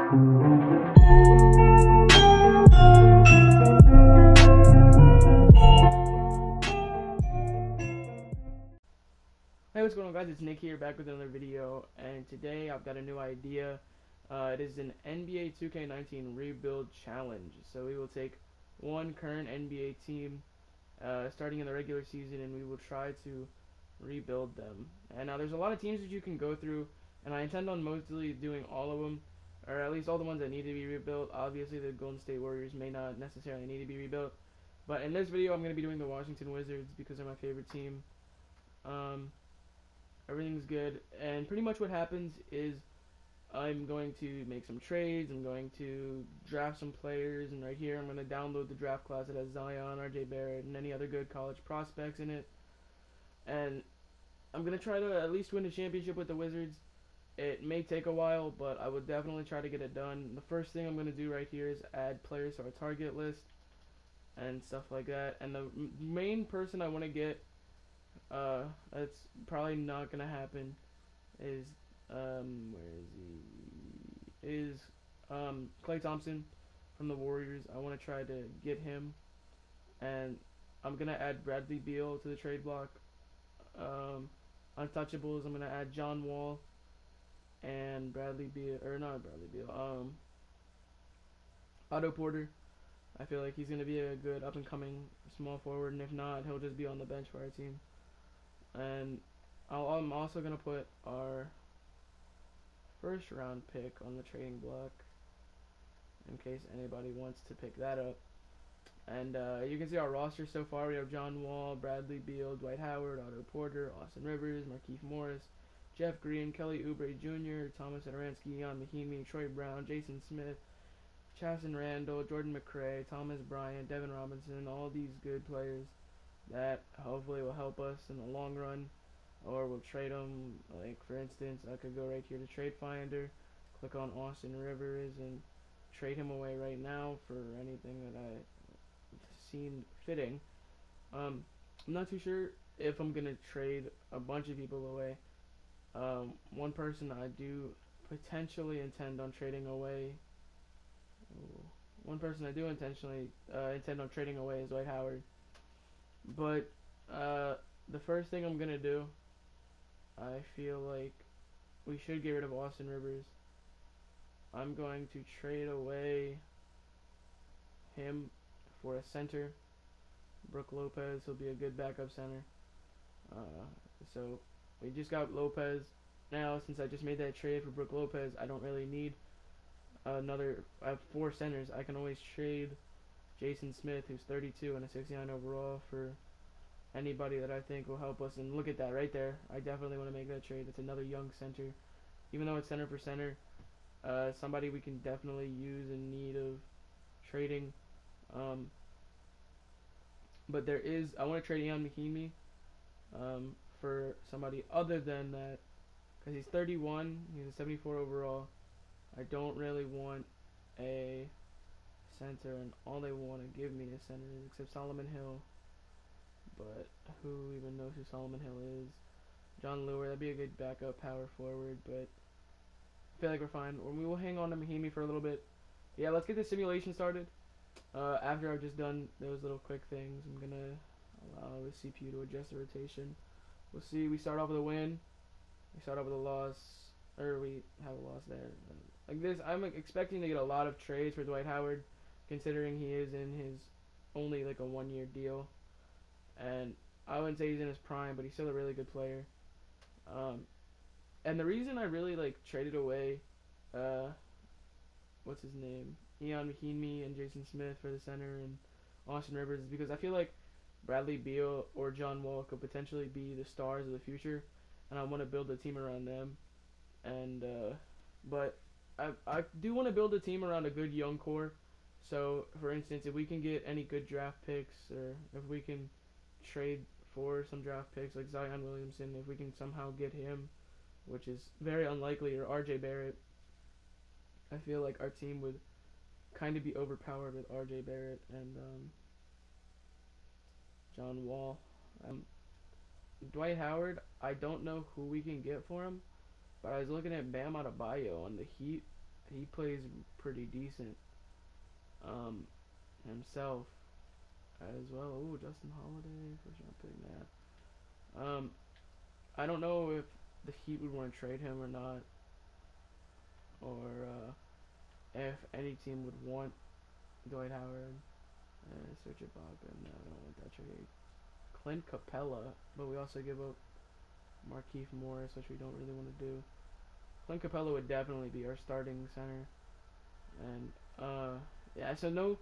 Hey, what's going on, guys? It's Nick here, back with another video, and today I've got a new idea. It is an NBA 2K19 rebuild challenge. So we will take one current NBA team starting in the regular season, and we will try to rebuild them. And now there's a lot of teams that you can go through, and I intend on mostly doing all of them, or at least all the ones that need to be rebuilt. Obviously the Golden State Warriors may not necessarily need to be rebuilt, but in this video I'm going to be doing the Washington Wizards because they're my favorite team. Everything's good, and pretty much what happens is I'm going to make some trades, I'm going to draft some players, and right here I'm going to download the draft class that has Zion, RJ Barrett, and any other good college prospects in it. And I'm going to try to at least win a championship with the Wizards. It may take a while, but I will definitely try to get it done. The first thing I'm going to do right here is add players to our target list and stuff like that. And the main person I want to get, that's probably not gonna happen, is where is he? Is Klay Thompson from the Warriors. I want to try to get him, and I'm gonna add Bradley Beal to the trade block. Untouchables, I'm gonna add John Wall and Bradley Beal, or not Bradley Beal, Otto Porter. I feel like he's gonna be a good up and coming small forward, and if not, he'll just be on the bench for our team. And I'm also going to put our first round pick on the trading block in case anybody wants to pick that up. And you can see our roster so far. We have John Wall, Bradley Beal, Dwight Howard, Otto Porter, Austin Rivers, Markieff Morris, Jeff Green, Kelly Oubre Jr., Thomas Satoransky, Ian Mahinmi, Troy Brown, Jason Smith, Chasson Randall, Jordan McRae, Thomas Bryant, Devin Robinson, all these good players that hopefully will help us in the long run, or we'll trade them. Like, for instance, I could go right here to Trade Finder, click on Austin Rivers, and trade him away right now for anything that I seem fitting. I'm not too sure if I'm gonna trade a bunch of people away. One person I do potentially intend on trading away. One person I do intentionally intend on trading away is Dwight Howard. But the first thing I'm gonna do, I feel like we should get rid of Austin Rivers. I'm going to trade away him for a center, Brook Lopez. He'll be a good backup center. So we just got Lopez. Now, since I just made that trade for Brook Lopez, I don't really need another. I have 4 centers. I can always trade Jason Smith, who's 32 and a 69 overall, for anybody that I think will help us. And look at that right there. I definitely want to make that trade. It's another young center. Even though it's center for center, somebody we can definitely use in need of trading. But there is, I want to trade Ian Mahinmi for somebody other than that, because he's 31, he's a 74 overall. I don't really want a center, and all they want to give me is centers, except Solomon Hill. But who even knows who Solomon Hill is? John Lure, that'd be a good backup power forward, but I feel like we're fine. We will hang on to Mahinmi for a little bit. Yeah, let's get the simulation started. After I've just done those little quick things, I'm going to allow the CPU to adjust the rotation. We'll see. We start off with a win. We start off with a loss. Or we have a loss there. Like this, I'm expecting to get a lot of trades for Dwight Howard, considering he is in his only like a 1-year deal. And I wouldn't say he's in his prime, but he's still a really good player. And the reason I really like traded away, what's his name, Ian Mahinmi and Jason Smith for the center and Austin Rivers, is because I feel like Bradley Beal or John Wall could potentially be the stars of the future, and I want to build a team around them. And but I do want to build a team around a good young core. So, for instance, if we can get any good draft picks, or if we can trade for some draft picks like Zion Williamson, if we can somehow get him, which is very unlikely, or RJ Barrett, I feel like our team would kind of be overpowered with RJ Barrett and John Wall. Dwight Howard, I don't know who we can get for him, but I was looking at Bam Adebayo on the Heat, he plays pretty decent himself as well. Oh, Justin Holiday, first round pick. Nah. I don't know if the Heat would want to trade him or not, or if any team would want Dwight Howard. Serge Ibaka. No, I don't want that trade. Clint Capella, but we also give up Markieff Morris, which we don't really want to do. Clint Capella would definitely be our starting center, and yeah. So no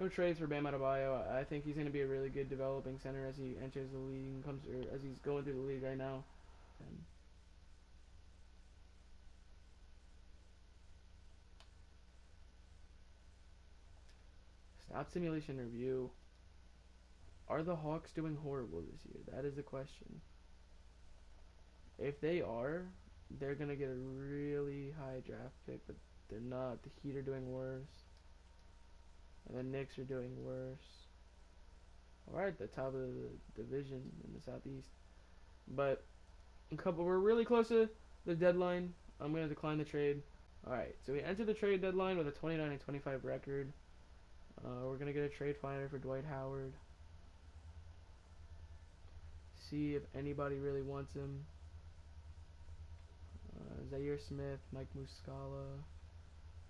trades for Bam Adebayo. I think he's going to be a really good developing center as he enters the league and comes, or as he's going through the league right now. And stat simulation review. Are the Hawks doing horrible this year? That is the question. If they are, they're gonna get a really high draft pick, but they're not. The Heat are doing worse, and the Knicks are doing worse. We're at the top of the division in the Southeast, but we're really close to the deadline. I'm gonna decline the trade. All right, so we enter the trade deadline with a 29-25 record. We're gonna get a trade finder for Dwight Howard. See if anybody really wants him. Zaire Smith, Mike Muscala,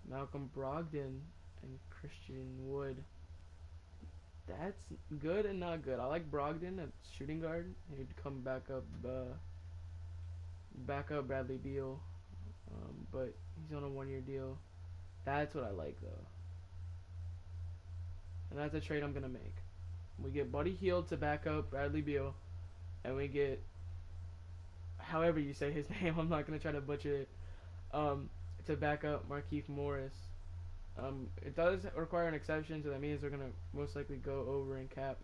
Malcolm Brogdon, and Christian Wood. That's good and not good. I like Brogdon at shooting guard. He'd come back up Bradley Beal, but he's on a 1-year deal. That's what I like though, and that's a trade I'm gonna make. We get Buddy Hield to back up Bradley Beal, and we get, however you say his name, I'm not gonna try to butcher it, to back up Markieff Morris. It does require an exception, so that means they're gonna most likely go over in cap.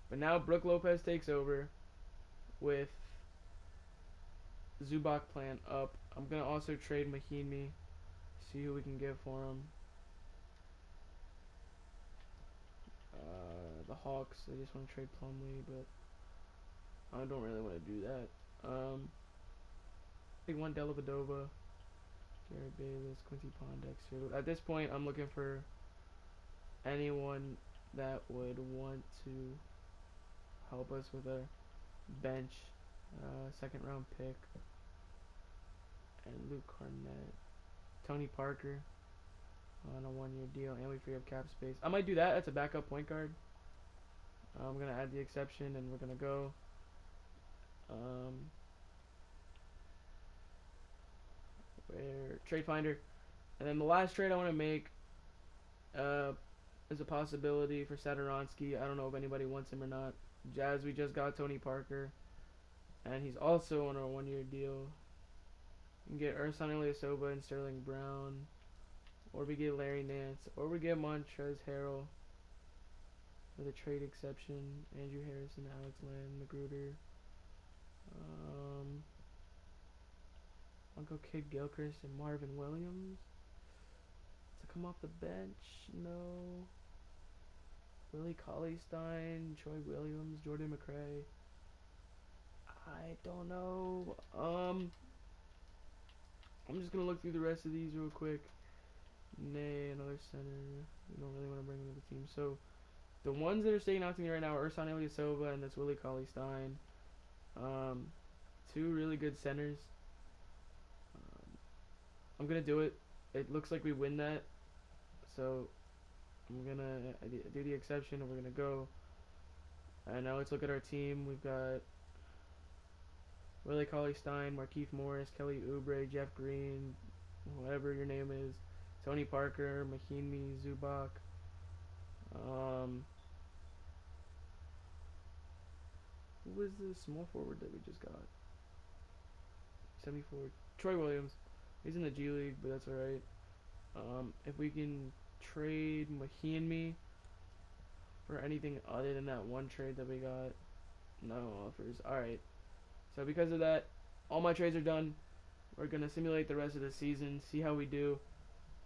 But now Brook Lopez takes over with Zubac plan up. I'm gonna also trade Mahinmi, see who we can get for him. The Hawks, they just want to trade Plumlee, but I don't really want to do that. They want Dellavedova, Jared Bayless, Quincy Pondexter. At this point, I'm looking for anyone that would want to help us with a bench, second round pick, and Luke Cornett, Tony Parker on a 1-year deal, and we free up cap space. I might do that. That's a backup point guard. I'm gonna add the exception, and we're gonna go. Where trade finder, and then the last trade I want to make is a possibility for Satoransky. I don't know if anybody wants him or not. Jazz, we just got Tony Parker, and he's also on a 1-year deal. We can get Ersan Ilyasova and Sterling Brown, or we get Larry Nance, or we get Montrezl Harrell for the trade exception. Andrew Harrison, Alex Len, Magruder. I'll go Kid Gilchrist and Marvin Williams to come off the bench. No. Willie Cauley-Stein, Troy Williams, Jordan McRae. I don't know. I'm just gonna look through the rest of these real quick. Nay, another center. We don't really want to bring him to the team. So the ones that are sticking out to me right now are Ersan Ilyasova and that's Willie Cauley-Stein. Two really good centers. I'm gonna do it. It looks like we win that, so I'm gonna do the exception, and we're gonna go. And now let's look at our team. We've got Willie Cauley-Stein, Markieff Morris, Kelly Oubre, Jeff Green, whatever your name is, Tony Parker, Mahinmi, Zubac. Who was the small forward that we just got? 74. Troy Williams. He's in the G League, but that's alright. If we can trade Mahinmi for anything other than that one trade that we got, no offers. Alright. So because of that, all my trades are done. We're going to simulate the rest of the season, see how we do.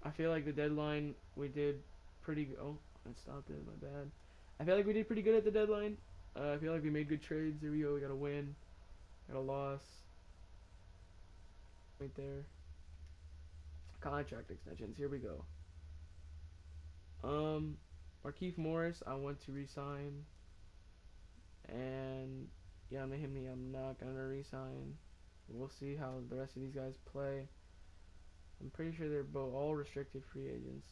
I feel like the deadline, we did pretty good. Oh, I stopped it, my bad. I feel like we did pretty good at the deadline. I feel like we made good trades. Here we go. We got a win. Got a loss. Right there. Contract extensions. Here we go. Um, Markeith Morris, I want to resign, and Yamahimi, I'm not gonna resign. We'll see how the rest of these guys play. I'm pretty sure they're both all restricted free agents,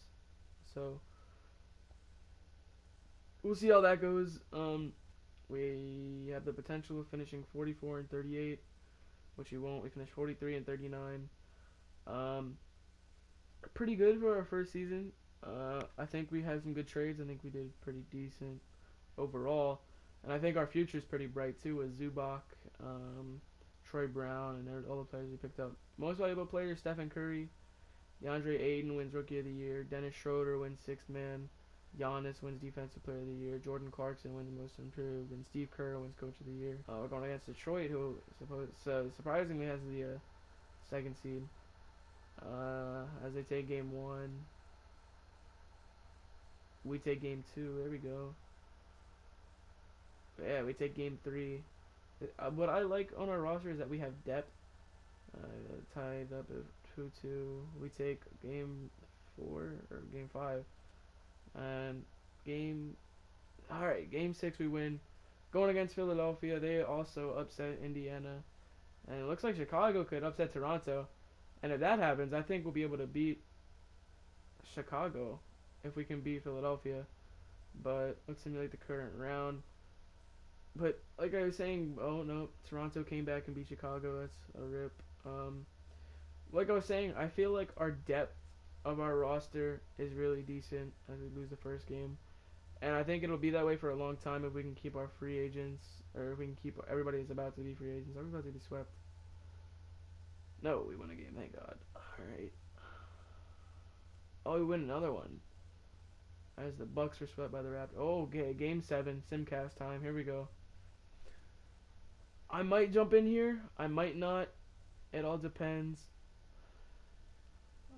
so we'll see how that goes. We have the potential of finishing 44 and 38, which we won't. We finished 43 and 39. Um, Pretty good for our first season. I think we had some good trades. I think we did pretty decent overall, and I think our future is pretty bright too with Zubac, Troy Brown, and all the players we picked up. Most valuable players: Stephen Curry, DeAndre Ayton wins Rookie of the Year, Dennis Schroeder wins Sixth Man, Giannis wins Defensive Player of the Year, Jordan Clarkson wins Most Improved, and Steve Kerr wins Coach of the Year. We're going against Detroit, who surprisingly has the second seed. As they take game one, we take game two. There we go. But yeah, we take game three. What I like on our roster is that we have depth. Tied up at 2-2. We take game four or game five, and game. All right, game six we win. Going against Philadelphia, they also upset Indiana, and it looks like Chicago could upset Toronto. And if that happens, I think we'll be able to beat Chicago if we can beat Philadelphia. But let's simulate the current round. But like I was saying, oh no, Toronto came back and beat Chicago. That's a rip. Like I was saying, I feel like our depth of our roster is really decent as we lose the first game. And I think it'll be that way for a long time if we can keep our free agents, or if we can keep everybody that's about to be free agents. Are we about to be swept? No, we won a game, thank God. Alright. Oh, we win another one. As the Bucks were swept by the Raptors. Oh, okay, game 7, Simcast time. Here we go. I might jump in here. I might not. It all depends.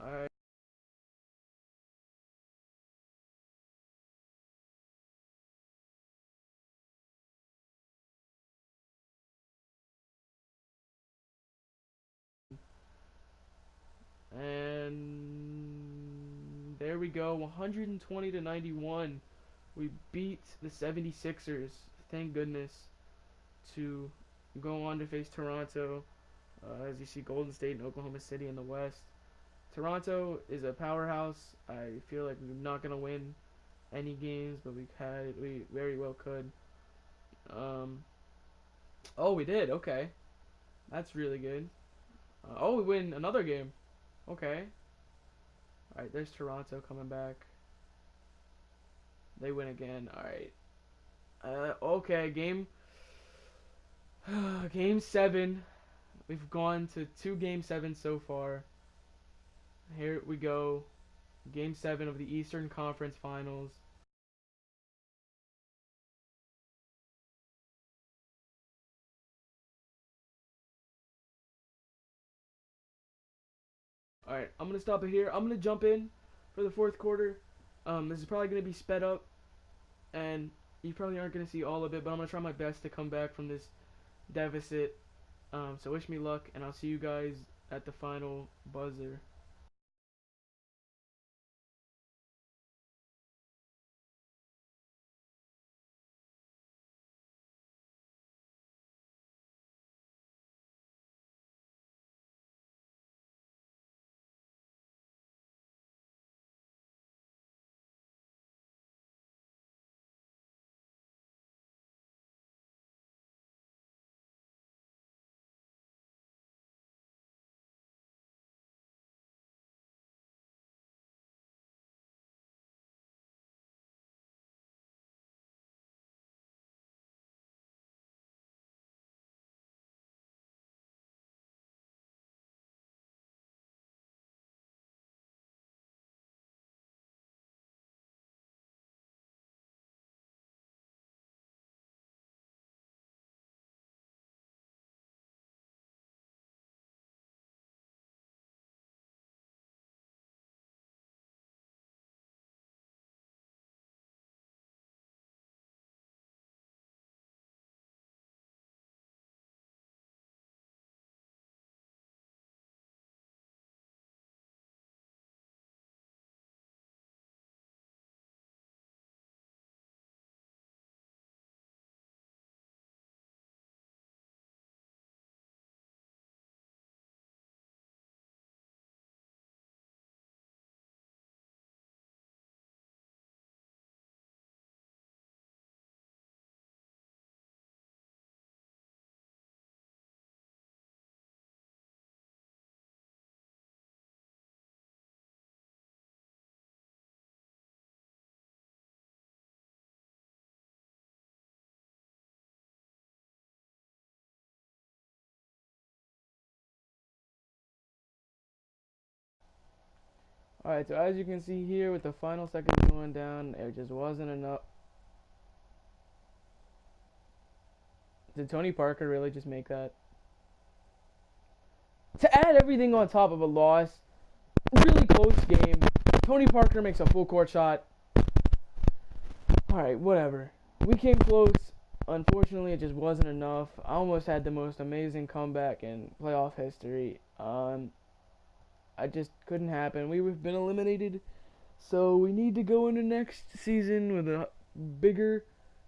Alright. And there we go. 120 to 91. We beat the 76ers. Thank goodness. To go on to face Toronto. As you see, Golden State and Oklahoma City in the West. Toronto is a powerhouse. I feel like we're not gonna win any games, but we very well could. Um, oh, we did. Okay, that's really good. Oh, we win another game. Okay. All right. There's Toronto coming back. They win again. All right. Okay. Game 7. We've gone to 2 Game 7s so far. Here we go. Game 7 of the Eastern Conference Finals. Alright, I'm going to stop it here. I'm going to jump in for the fourth quarter. This is probably going to be sped up, and you probably aren't going to see all of it, but I'm going to try my best to come back from this deficit. So wish me luck, and I'll see you guys at the final buzzer. Alright, so as you can see here, with the final seconds going down, it just wasn't enough. Did Tony Parker really just make that? To add everything on top of a loss, really close game, Tony Parker makes a full court shot. Alright, whatever. We came close. Unfortunately, it just wasn't enough. I almost had the most amazing comeback in playoff history. I just couldn't happen. We've been eliminated, so we need to go into next season with a bigger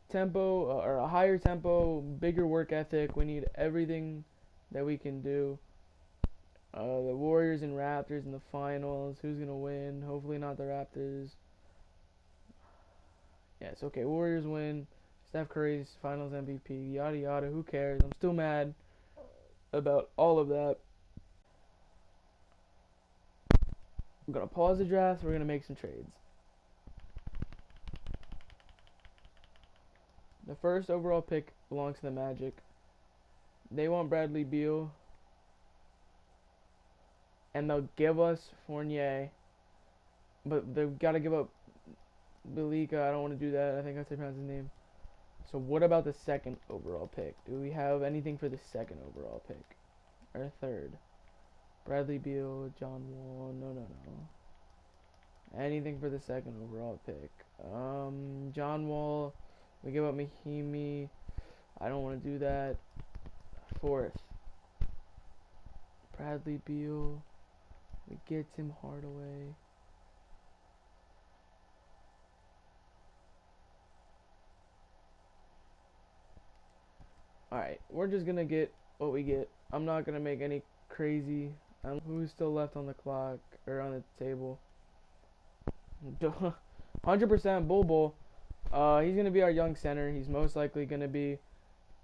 tempo, or a higher tempo, bigger work ethic. We need everything that we can do. The Warriors and Raptors in the finals. Who's gonna win? Hopefully not the Raptors. Yes, okay. Warriors win. Steph Curry's Finals MVP. Yada yada. Who cares? I'm still mad about all of that. I'm gonna pause the draft. We're gonna make some trades. The first overall pick belongs to the Magic. They want Bradley Beal, and they'll give us Fournier, but they've got to give up Belika. I don't want to do that. I think that's how you pronounce his name. So what about the second overall pick? Do we have anything for the second overall pick? Or third? Bradley Beal, John Wall. No. Anything for the second overall pick? John Wall. We give up Mahimi. I don't want to do that. Fourth, Bradley Beal. We get Tim Hardaway. Alright, we're just gonna get what we get. I'm not gonna make any crazy. Who's still left on the clock or on the table? 100% Bull. He's gonna be our young center. He's most likely gonna be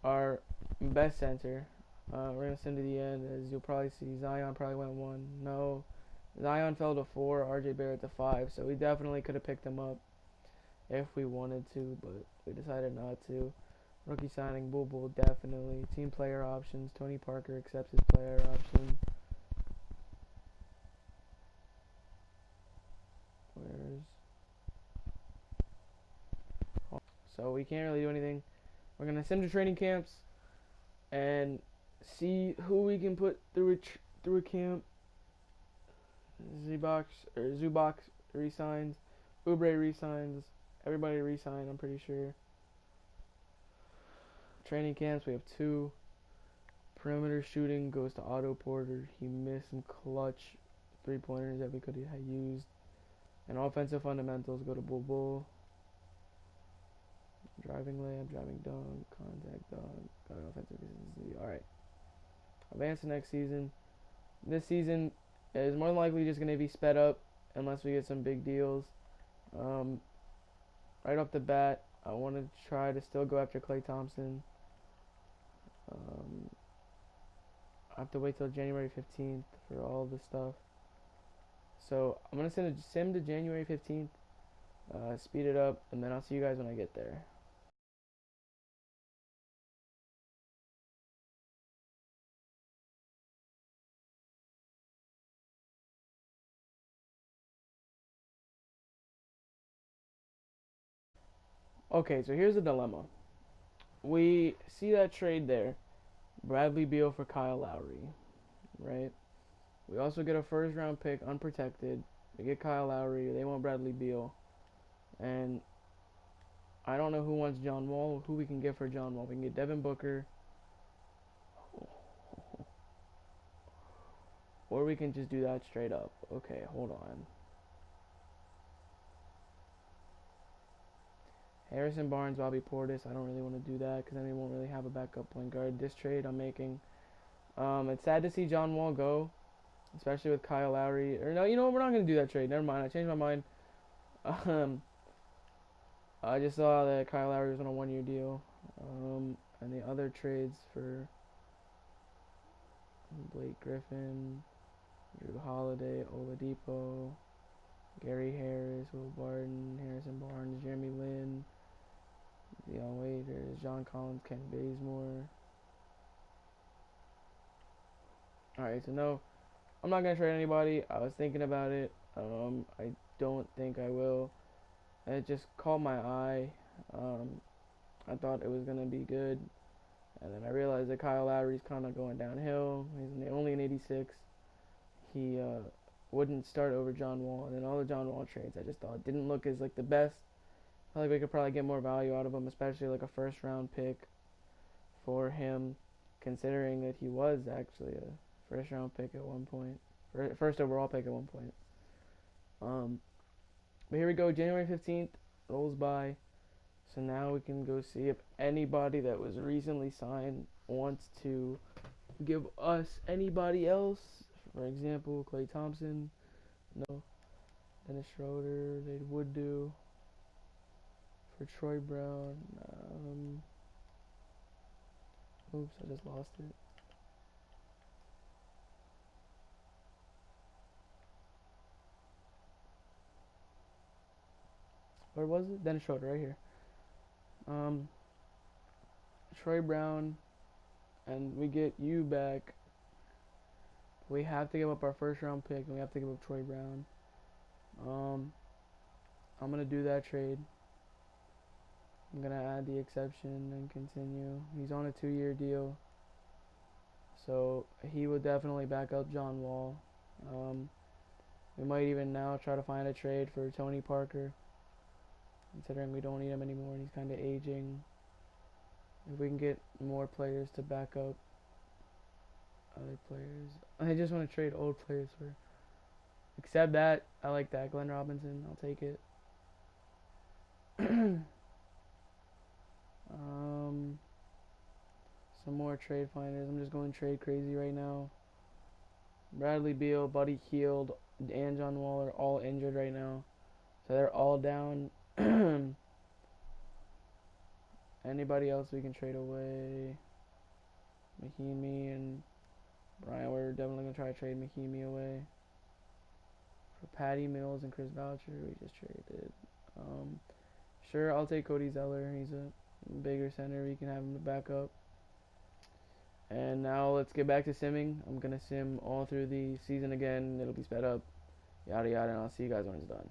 our best center. We're gonna send to the end, as you'll probably see. Zion probably went 1. No, Zion fell to 4. RJ Barrett to 5. So we definitely could have picked him up if we wanted to, but we decided not to. Rookie signing, Bull, definitely. Team player options, Tony Parker accepts his player option. So we can't really do anything. We're going to send to training camps and see who we can put through a camp. Zubac resigns. Oubre resigns. Everybody resigned, I'm pretty sure. Training camps, we have 2. Perimeter shooting goes to Otto Porter. He missed some clutch 3-pointers that we could have used. And offensive fundamentals go to Bull. Driving layup, driving dunk, contact dunk, got an offensive consistency. Alright. Advance to next season. This season is more than likely just going to be sped up unless we get some big deals. Right off the bat, I want to try to still go after Klay Thompson. I have to wait till January 15th for all this stuff. So I'm going to send a sim to January 15th, speed it up, and then I'll see you guys when I get there. Okay, so here's the dilemma. We see that trade there. Bradley Beal for Kyle Lowry, right? We also get a first round pick unprotected. We get Kyle Lowry. They want Bradley Beal. And I don't know who wants John Wall, who we can get for John Wall. We can get Devin Booker. Or we can just do that straight up. Okay, hold on. Harrison Barnes, Bobby Portis. I don't really want to do that because then we won't really have a backup point guard. This trade I'm making. It's sad to see John Wall go, especially with Kyle Lowry. Or no, you know what? We're not going to do that trade. Never mind. I changed my mind. I just saw that Kyle Lowry was on a 1-year deal. And the other trades for Blake Griffin, Drew Holiday, Oladipo, Gary Harris, Will Barton, Harrison Barnes, Jeremy Lin, Deion Waiters, John Collins, Ken Bazemore. Alright, so no, I'm not going to trade anybody. I was thinking about it. I don't think I will. It just caught my eye. Um, I thought it was gonna be good, and then I realized that Kyle Lowry's kind of going downhill. He's only an 86. He wouldn't start over John Wall, and then all the John Wall trades I just thought didn't look as like the best. I feel like we could probably get more value out of him, especially like a first round pick for him, considering that he was actually a first round pick at one point, first overall pick at one point. Um, but here we go, January 15th rolls by, so now we can go see if anybody that was recently signed wants to give us anybody else. For example, Klay Thompson, no. Dennis Schroeder, they would do. For Troy Brown, oops, I just lost it. Where was it? Dennis Schroeder, right here. Um, Troy Brown, and we get you back. We have to give up our first round pick, and we have to give up Troy Brown. I'm gonna do that trade. I'm gonna add the exception and continue. He's on a 2-year deal, so he would definitely back up John Wall. We might even now try to find a trade for Tony Parker, considering we don't need him anymore and he's kind of aging. If we can get more players to back up other players. I just want to trade old players for. Except that, I like that. Glenn Robinson, I'll take it. Some more trade finders. I'm just going trade crazy right now. Bradley Beal, Buddy Hield, and John Wall are all injured right now. So they're all down. Anybody else we can trade away? Mahimi and Brian, we're definitely going to try to trade Mahimi away. For Patty Mills and Chris Boucher, we just traded. Sure, I'll take Cody Zeller. He's a bigger center. We can have him to back up. And now let's get back to simming. I'm going to sim all through the season again. It'll be sped up. Yada yada, and I'll see you guys when it's done.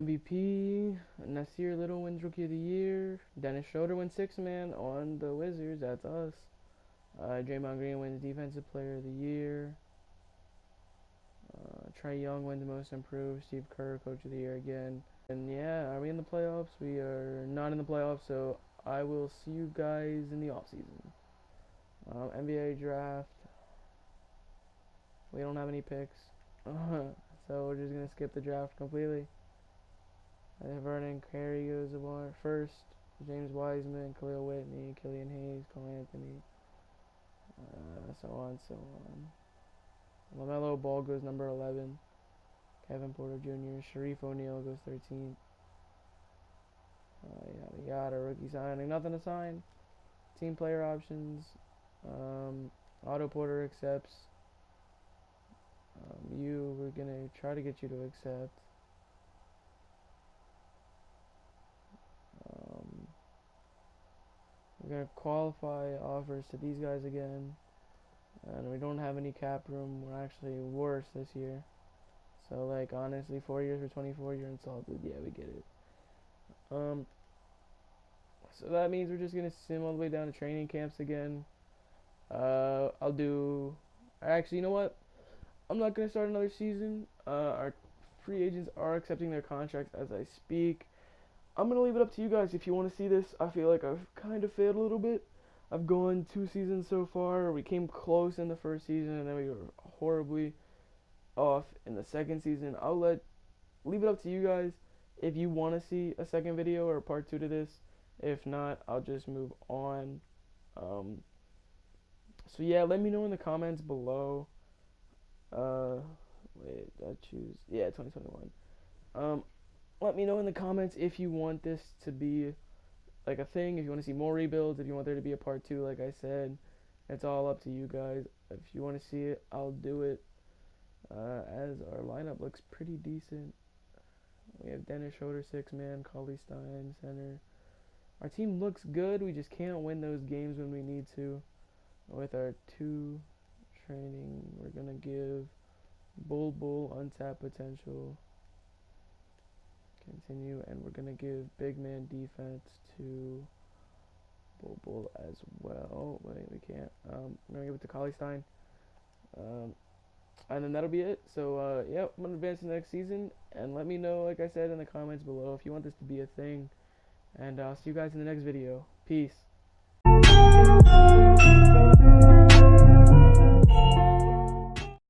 MVP, Nasir Little wins Rookie of the Year. Dennis Schroeder wins 6-man on the Wizards. That's us. Draymond Green wins Defensive Player of the Year. Trae Young wins Most Improved. Steve Kerr, Coach of the Year again. And yeah, are we in the playoffs? We are not in the playoffs, so I will see you guys in the offseason. NBA draft. We don't have any picks. So we're just going to skip the draft completely. Vernon Carey goes first. James Wiseman, Khalil Whitney, Killian Hayes, Cole Anthony, so on, so on. LaMelo Ball goes number 11. Kevin Porter Jr. Sharif O'Neal goes 13th. Yada yada. Rookie signing. Nothing to sign. Team player options. Otto Porter accepts. We're gonna try to get you to accept. We're gonna qualify offers to these guys again, and we don't have any cap room. We're actually worse this year. So like honestly, 4 years for 24, you're insulted. Yeah, we get it. So that means we're just gonna sim all the way down to training camps again. Actually, you know what? I'm not gonna start another season. Our free agents are accepting their contracts as I speak. I'm gonna leave it up to you guys if you want to see this. I feel like I've kind of failed a little bit. I've gone 2 seasons so far. We came close in the first season, and then we were horribly off in the second season. Leave it up to you guys if you want to see a second video or a part 2 to this. If not, I'll just move on. So yeah, let me know in the comments below. Wait, I choose 2021. Let me know in the comments if you want this to be like a thing, if you want to see more rebuilds, if you want there to be a part 2, like I said. It's all up to you guys. If you want to see it, I'll do it. As our lineup looks pretty decent. We have Dennis Schroeder 6-man, Cauley Stein center. Our team looks good. We just can't win those games when we need to. With our 2 training, we're gonna give Bull untapped potential. Continue, and we're gonna give big man defense to Bull as well. Wait, we can't. I'm gonna give it to Kallistein. And then that'll be it. So yeah, I'm gonna advance to the next season, and let me know, like I said, in the comments below if you want this to be a thing. And I'll see you guys in the next video. Peace.